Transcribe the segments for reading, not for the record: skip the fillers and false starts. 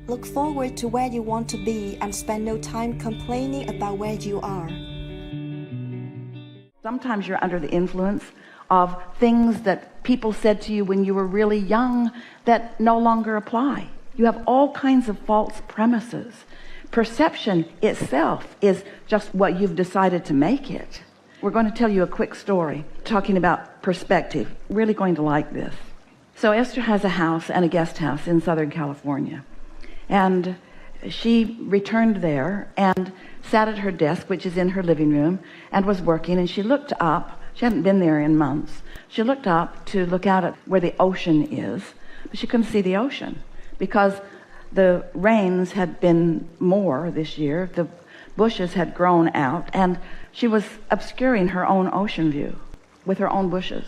Look forward to where you want to be and spend no time complaining about where you are. Sometimes you're under the influence of things that people said to you when you were really young that no longer apply. You have all kinds of false premises. Perception itself is just what you've decided to make it. We're going to tell you a quick story talking about perspective. Really going to like this. So Esther has a house and a guest house in Southern California. And she returned there and sat at her desk, which is in her living room, and was working. And she looked up. She hadn't been there in months. She looked up to look out at where the ocean is, but she couldn't see the ocean because the rains had been more this year. The bushes had grown out, and she was obscuring her own ocean view with her own bushes,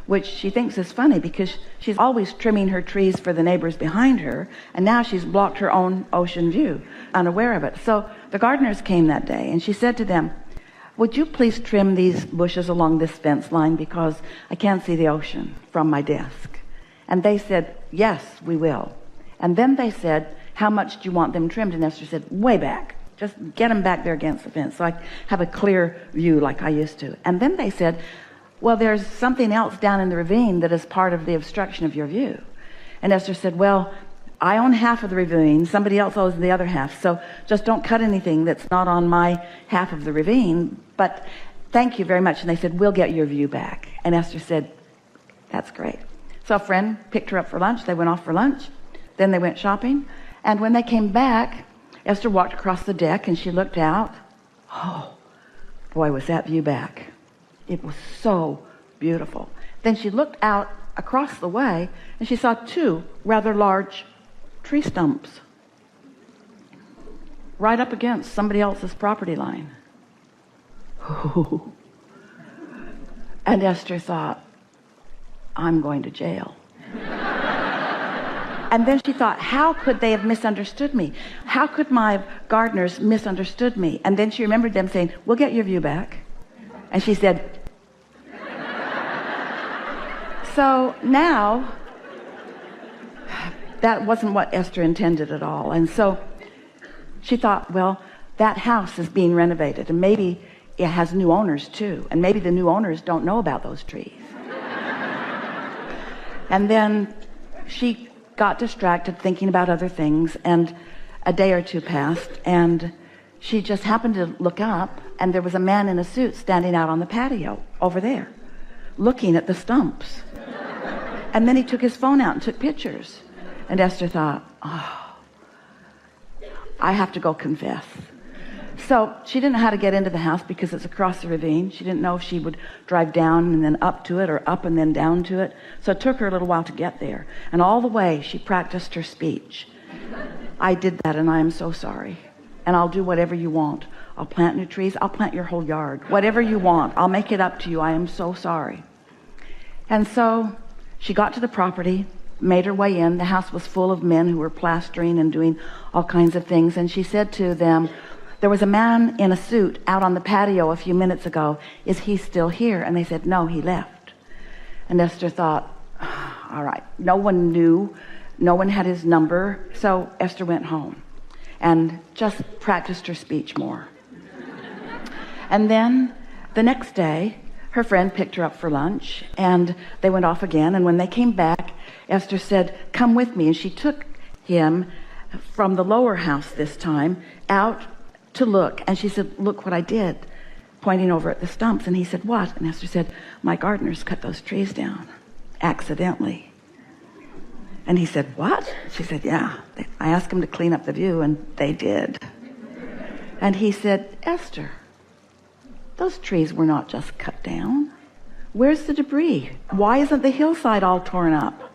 which she thinks is funny because she's always trimming her trees for the neighbors behind her, and now she's blocked her own ocean view, unaware of it. So the gardeners came that day, and she said to them, would you please trim these bushes along this fence line because I can't see the ocean from my desk? And they said, yes, we will. And then they said, how much do you want them trimmed? And Esther said, way back. Just get them back there against the fence so I have a clear view like I used to. And then they said, well, there's something else down in the ravine that is part of the obstruction of your view. And Esther said, well, I own half of the ravine, somebody else owns the other half, so just don't cut anything that's not on my half of the ravine, but thank you very much. And they said, we'll get your view back. And Esther said, that's great. So a friend picked her up for lunch. They went off for lunch. Then they went shopping. And when they came back, Esther walked across the deck and she looked out. Oh, boy, was that view back. It was so beautiful. Then she looked out across the way and she saw two rather large tree stumps right up against somebody else's property line. And Esther thought, I'm going to jail. And then she thought, how could they have misunderstood me? How could my gardeners misunderstood me? And then she remembered them saying, we'll get your view back. And she said, so now that wasn't what Esther intended at all. And so she thought, well, that house is being renovated and maybe it has new owners too, and maybe the new owners don't know about those trees. And then she got distracted thinking about other things, and a day or two passed, and she just happened to look up, and there was a man in a suit standing out on the patio over there looking at the stumps. And then he took his phone out and took pictures. And Esther thought, oh, I have to go confess. So she didn't know how to get into the house because it's across the ravine. She didn't know if she would drive down and then up to it or up and then down to it. So it took her a little while to get there. And all the way she practiced her speech. I did that and I am so sorry. And I'll do whatever you want. I'll plant new trees. I'll plant your whole yard. Whatever you want. I'll make it up to you. I am so sorry. And so she got to the property, made her way in. The house was full of men who were plastering and doing all kinds of things. And she said to them, there was a man in a suit out on the patio a few minutes ago. Is he still here? And they said, no, he left. And Esther thought, all right, no one knew. No one had his number. So Esther went home and just practiced her speech more. And then the next day, her friend picked her up for lunch and they went off again. And when they came back, Esther said, come with me. And she took him from the lower house this time out to look. And she said, look what I did, pointing over at the stumps. And he said, what? And Esther said, my gardeners cut those trees down accidentally. And he said, what? She said, yeah, I asked them to clean up the view and they did. And he said, Esther, those trees were not just cut down. Where's the debris? Why isn't the hillside all torn up?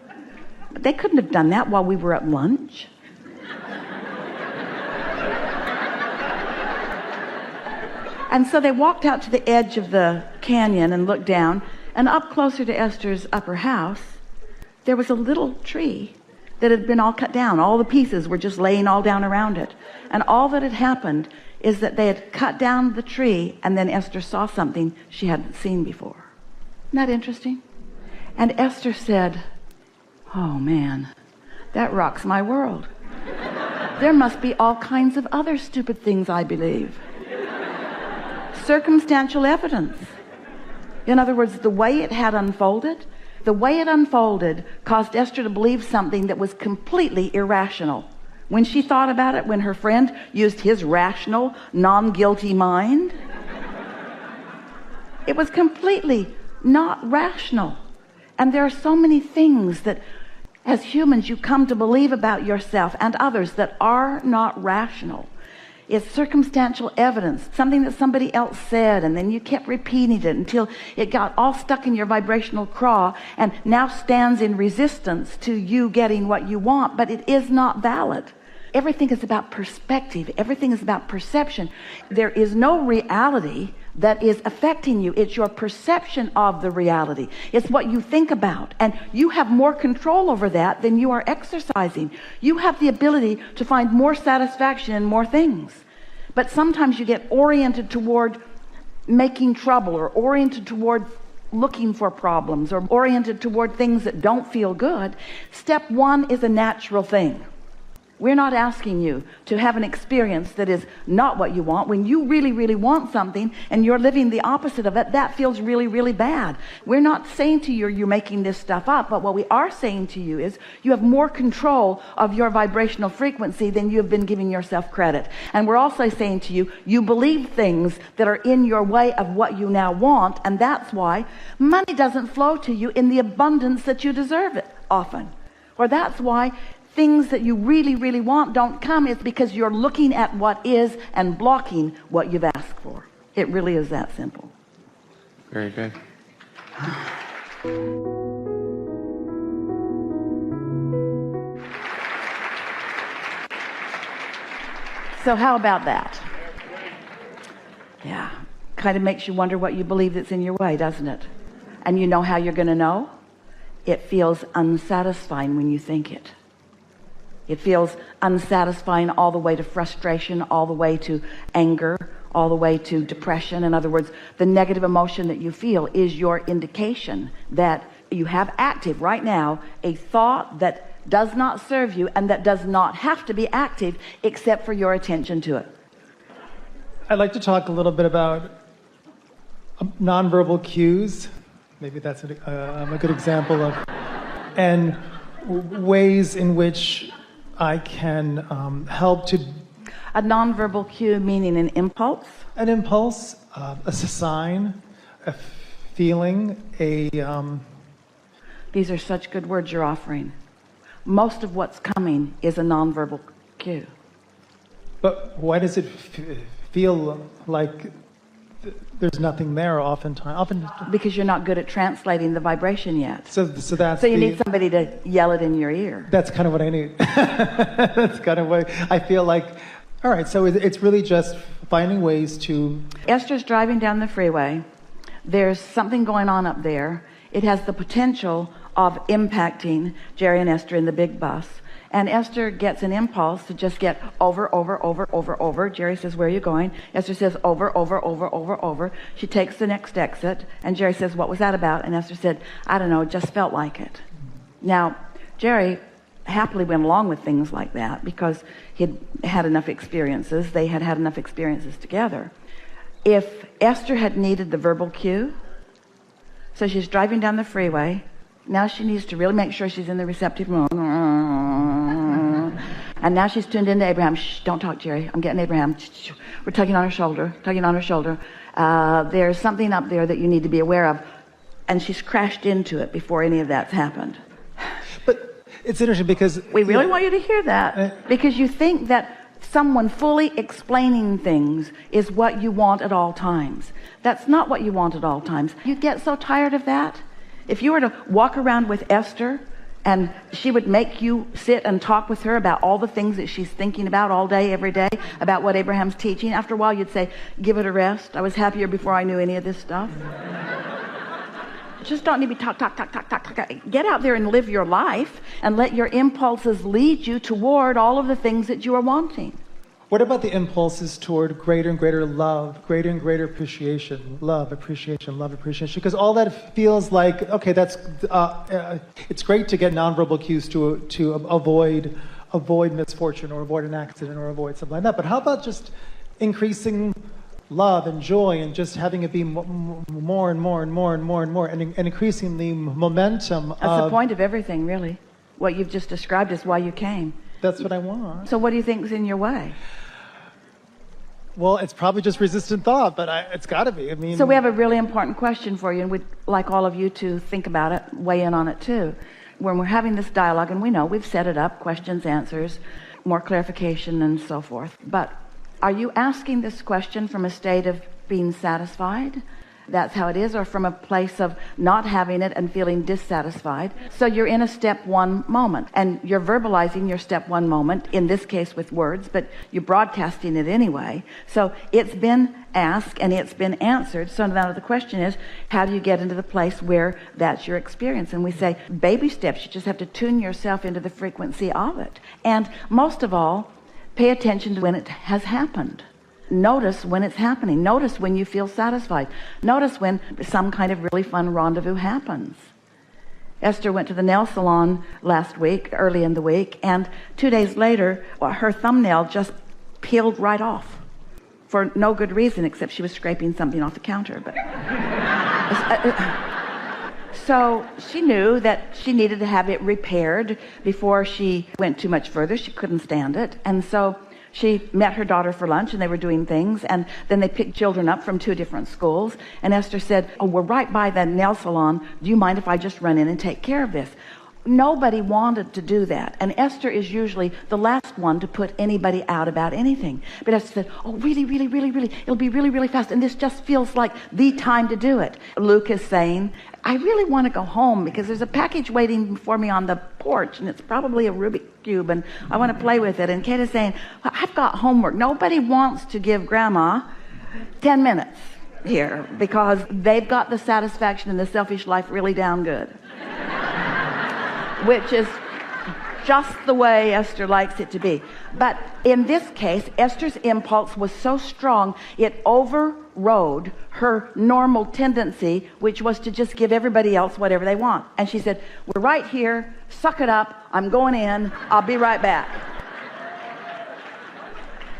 They couldn't have done that while we were at lunch. And so they walked out to the edge of the canyon and looked down, and up closer to Esther's upper house, there was a little tree that had been all cut down. All the pieces were just laying all down around it. And all that had happened is that they had cut down the tree, and then Esther saw something she hadn't seen before. Isn't that interesting? And Esther said, oh man, that rocks my world. There must be all kinds of other stupid things I believe. Circumstantial evidence. In other words, the way it unfolded caused Esther to believe something that was completely irrational. When she thought about it, when her friend used his rational, non-guilty mind, it was completely not rational. And there are so many things that as humans you come to believe about yourself and others that are not rational. It's circumstantial evidence, something that somebody else said, and then you kept repeating it until it got all stuck in your vibrational craw and now stands in resistance to you getting what you want, but it is not valid. Everything is about perspective. Everything is about perception. There is no reality that is affecting you. It's your perception of the reality. It's what you think about. And you have more control over that than you are exercising. You have the ability to find more satisfaction in more things. But sometimes you get oriented toward making trouble, or oriented toward looking for problems, or oriented toward things that don't feel good. Step one is a natural thing. We're not asking you to have an experience that is not what you want. When you really, really want something and you're living the opposite of it, that feels really, really bad. We're not saying to you you're making this stuff up, but what we are saying to you is you have more control of your vibrational frequency than you have been giving yourself credit. And we're also saying to you, you believe things that are in your way of what you now want, and that's why money doesn't flow to you in the abundance that you deserve it often. Or that's why things that you really, really want don't come. It's because you're looking at what is and blocking what you've asked for. It really is that simple. Very good. So how about that? Yeah, kind of makes you wonder what you believe that's in your way, doesn't it? And you know how you're going to know? It feels unsatisfying when you think it. It feels unsatisfying all the way to frustration, all the way to anger, all the way to depression. In other words, the negative emotion that you feel is your indication that you have active right now a thought that does not serve you and that does not have to be active except for your attention to it. I'd like to talk a little bit about nonverbal cues. Maybe that's a good example of, and ways in which I can help to... A nonverbal cue meaning an impulse? An impulse, a sign, a feeling, These are such good words you're offering. Most of what's coming is a nonverbal cue. But why does it feel like there's nothing there oftentimes? Because you're not good at translating the vibration yet. So that's So you need somebody to yell it in your ear. That's kind of what I need. That's kind of what I feel like. All right, so it's really just finding ways to... Esther's driving down the freeway. There's something going on up there. It has the potential of impacting Jerry and Esther in the big bus. And Esther gets an impulse to just get over. Jerry says, where are you going? Esther says, over. She takes the next exit. And Jerry says, what was that about? And Esther said, I don't know, it just felt like it. Now, Jerry happily went along with things like that because he'd had enough experiences. They had had enough experiences together. If Esther had needed the verbal cue, so she's driving down the freeway. Now she needs to really make sure she's in the receptive mode. And now she's tuned into Abraham. Shh, don't talk, Jerry. I'm getting Abraham. Shh, we're tugging on her shoulder. There's something up there that you need to be aware of. And she's crashed into it before any of that's happened. But it's interesting because... We really want you to hear that. Because you think that someone fully explaining things is what you want at all times. That's not what you want at all times. You get so tired of that. If you were to walk around with Esther and she would make you sit and talk with her about all the things that she's thinking about all day, every day, about what Abraham's teaching, after a while you'd say, give it a rest. I was happier before I knew any of this stuff. Just don't need to be talk. Get out there and live your life and let your impulses lead you toward all of the things that you are wanting. What about the impulses toward greater and greater love, greater and greater appreciation, love, appreciation, because all that feels like, okay, that's it's great to get nonverbal cues to avoid avoid misfortune or avoid an accident or avoid something like that. But how about just increasing love and joy and just having it be more and more and more and more and more and increasing the momentum of... That's the point of everything, really. What you've just described is why you came. That's what I want. So what do you think is in your way? Well, it's probably just resistant thought, but it's got to be. I mean... So we have a really important question for you, and we'd like all of you to think about it, weigh in on it too. When we're having this dialogue, and we know we've set it up, questions, answers, more clarification, and so forth. But are you asking this question from a state of being satisfied? That's how it is, or from a place of not having it and feeling dissatisfied. So you're in a step one moment, and you're verbalizing your step one moment, in this case with words, but you're broadcasting it anyway. So it's been asked and it's been answered. So now the question is, how do you get into the place where that's your experience? And we say baby steps. You just have to tune yourself into the frequency of it. And most of all, pay attention to when it has happened. Notice when it's happening. Notice when you feel satisfied. Notice when some kind of really fun rendezvous happens. Esther went to the nail salon last week, early in the week, and 2 days later, her thumbnail just peeled right off for no good reason except she was scraping something off the counter. But so she knew that she needed to have it repaired before she went too much further. She couldn't stand it. And so she met her daughter for lunch, and they were doing things, and then they picked children up from 2 different schools, and Esther said, oh, we're right by the nail salon. Do you mind if I just run in and take care of this? Nobody wanted to do that, and Esther is usually the last one to put anybody out about anything. But Esther said, oh, really, really, really, really, it'll be really, really fast, and this just feels like the time to do it. Luke is saying, I really want to go home because there's a package waiting for me on the porch, and it's probably a Rubik's Cube, and I want to play with it. And Kate is saying, well, I've got homework. Nobody wants to give Grandma 10 minutes here because they've got the satisfaction in the selfish life really down good. Which is just the way Esther likes it to be. But in this case, Esther's impulse was so strong, it overrode her normal tendency, which was to just give everybody else whatever they want. And she said, we're right here, suck it up, I'm going in, I'll be right back.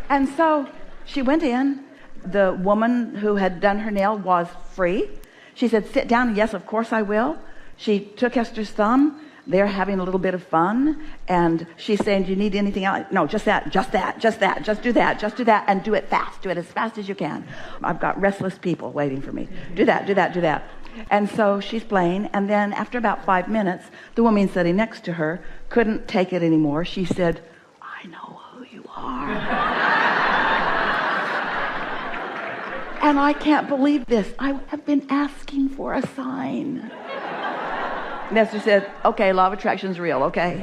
And so she went in. The woman who had done her nail was free. She said, sit down. Yes, of course I will. She took Esther's thumb. They're having a little bit of fun, and she's saying, do you need anything else? No, just that, just that, just that, just do that, just do that, and do it fast. Do it as fast as you can. I've got restless people waiting for me. Do that, do that, do that. And so she's playing, and then after about 5 minutes, the woman sitting next to her couldn't take it anymore. She said, I know who you are. And I can't believe this. I have been asking for a sign. And Esther said, okay, law of attraction is real, okay?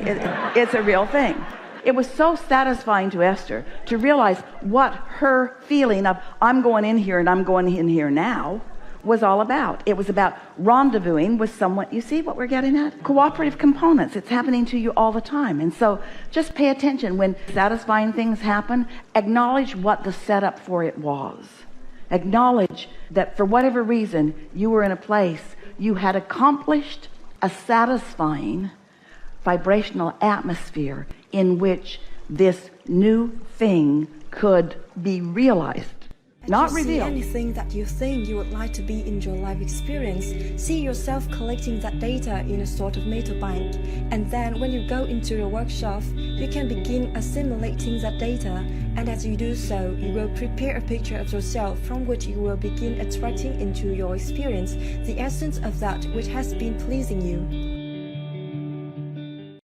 It's a real thing. It was so satisfying to Esther to realize what her feeling of I'm going in here and I'm going in here now was all about. It was about rendezvousing with someone. You see what we're getting at? Cooperative components. It's happening to you all the time. And so just pay attention. When satisfying things happen, acknowledge what the setup for it was. Acknowledge that for whatever reason, you were in a place you had accomplished a satisfying vibrational atmosphere in which this new thing could be realized, not revealed. See anything that you think you would like to be in your life experience, see yourself collecting that data in a sort of metal bank, and then when you go into your workshop, you can begin assimilating that data, and as you do so, you will prepare a picture of yourself from which you will begin attracting into your experience the essence of that which has been pleasing you.